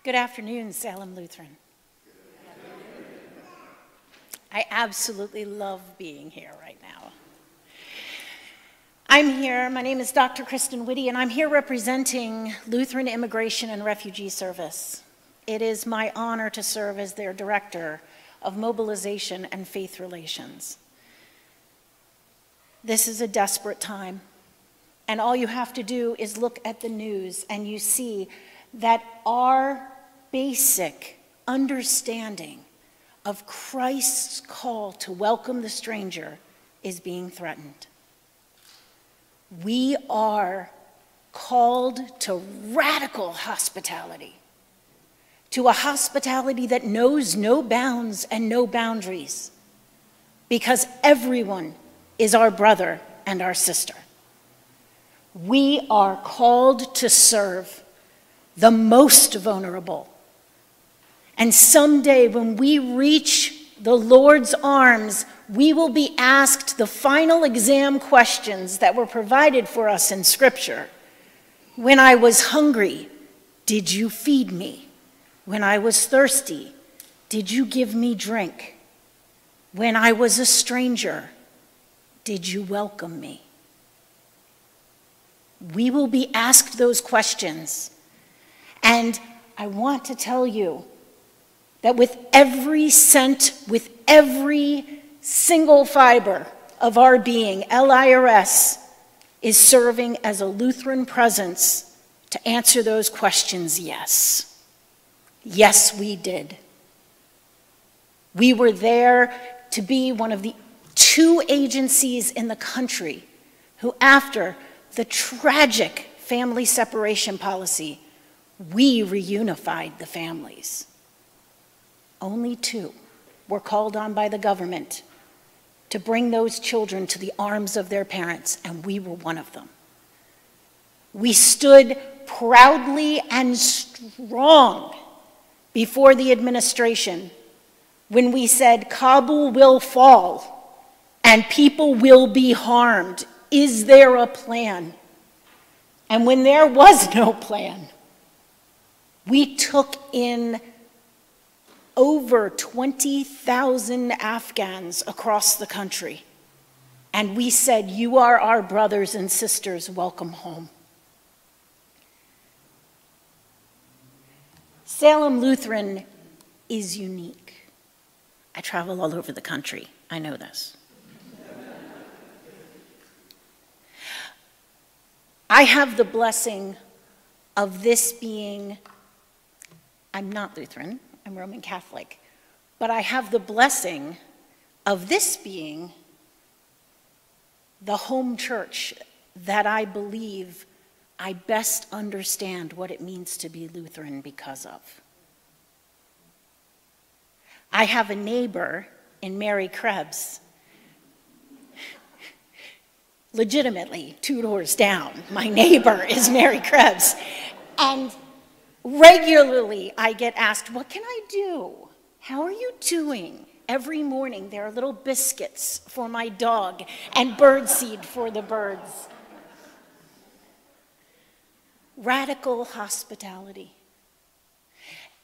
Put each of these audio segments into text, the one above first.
Good afternoon, Salem Lutheran. I absolutely love being here right now. I'm here, my name is Dr. Kristen Whitty, and I'm here representing Lutheran Immigration and Refugee Service. It is my honor to serve as their Director of Mobilization and Faith Relations. This is a desperate time, and all you have to do is look at the news and you see that our basic understanding of Christ's call to welcome the stranger is being threatened. We are called to radical hospitality, to a hospitality that knows no bounds and no boundaries, because everyone is our brother and our sister. We are called to serve the most vulnerable. And someday when we reach the Lord's arms, we will be asked the final exam questions that were provided for us in Scripture. When I was hungry, did you feed me? When I was thirsty, did you give me drink? When I was a stranger, did you welcome me? We will be asked those questions. And I want to tell you that with every cent, with every single fiber of our being, LIRS is serving as a Lutheran presence to answer those questions, yes. Yes, we did. We were there to be one of the 2 agencies in the country who, after the tragic family separation policy, we reunified the families. Only 2 were called on by the government to bring those children to the arms of their parents, and we were one of them. We stood proudly and strong before the administration when we said, Kabul will fall and people will be harmed. Is there a plan? And when there was no plan, we took in over 20,000 Afghans across the country. And we said, you are our brothers and sisters, welcome home. Salem Lutheran is unique. I travel all over the country, I know this. I have the blessing of this being, I'm not Lutheran, I'm Roman Catholic, but I have the blessing of this being the home church that I believe I best understand what it means to be Lutheran because of. I have a neighbor in Mary Krebs, legitimately 2 doors down. My neighbor is Mary Krebs, and regularly I get asked, what can I do? How are you doing? Every morning there are little biscuits for my dog and birdseed for the birds. Radical hospitality.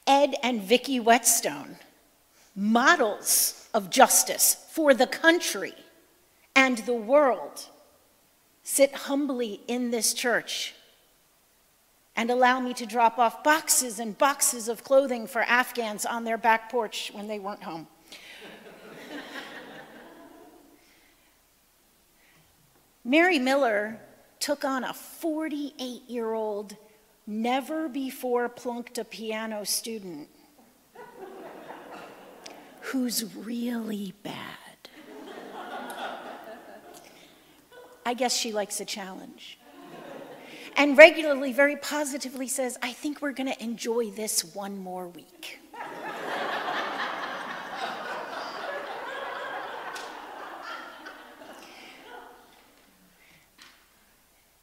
Ed and Vicki Whetstone, models of justice for the country and the world, sit humbly in this church and allow me to drop off boxes and boxes of clothing for Afghans on their back porch when they weren't home. Mary Miller took on a 48-year-old, never before plunked a piano student who's really bad. I guess she likes a challenge. And regularly, very positively says, I think we're going to enjoy this one more week.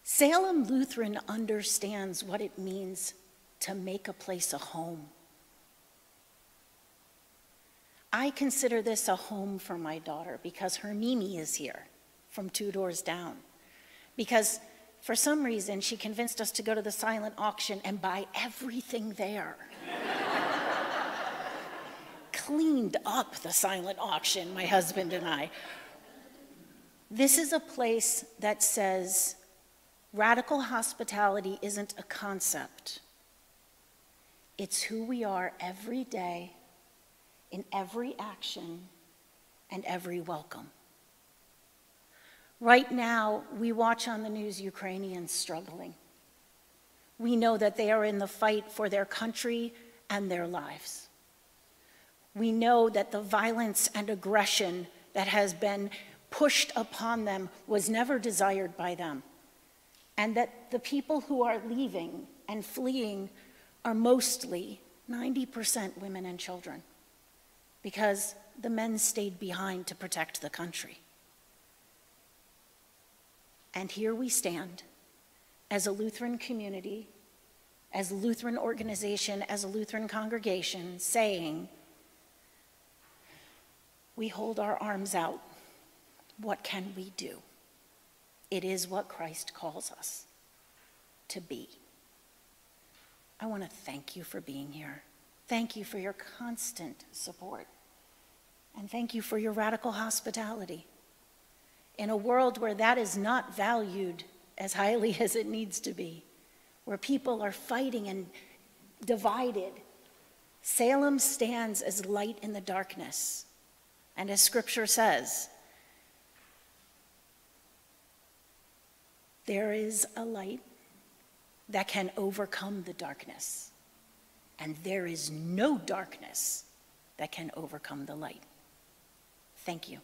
Salem Lutheran understands what it means to make a place a home. I consider this a home for my daughter because her Mimi is here from 2 doors down. Because for some reason, she convinced us to go to the silent auction and buy everything there. Cleaned up the silent auction, my husband and I. This is a place that says radical hospitality isn't a concept. It's who we are every day, in every action, and every welcome. Right now, we watch on the news Ukrainians struggling. We know that they are in the fight for their country and their lives. We know that the violence and aggression that has been pushed upon them was never desired by them, and that the people who are leaving and fleeing are mostly 90% women and children, because the men stayed behind to protect the country. And here we stand as a Lutheran community, as a Lutheran organization, as a Lutheran congregation, saying, we hold our arms out. What can we do? It is what Christ calls us to be. I want to thank you for being here. Thank you for your constant support. And thank you for your radical hospitality. In a world where that is not valued as highly as it needs to be, where people are fighting and divided, Salem stands as light in the darkness. And as Scripture says, there is a light that can overcome the darkness, and there is no darkness that can overcome the light. Thank you.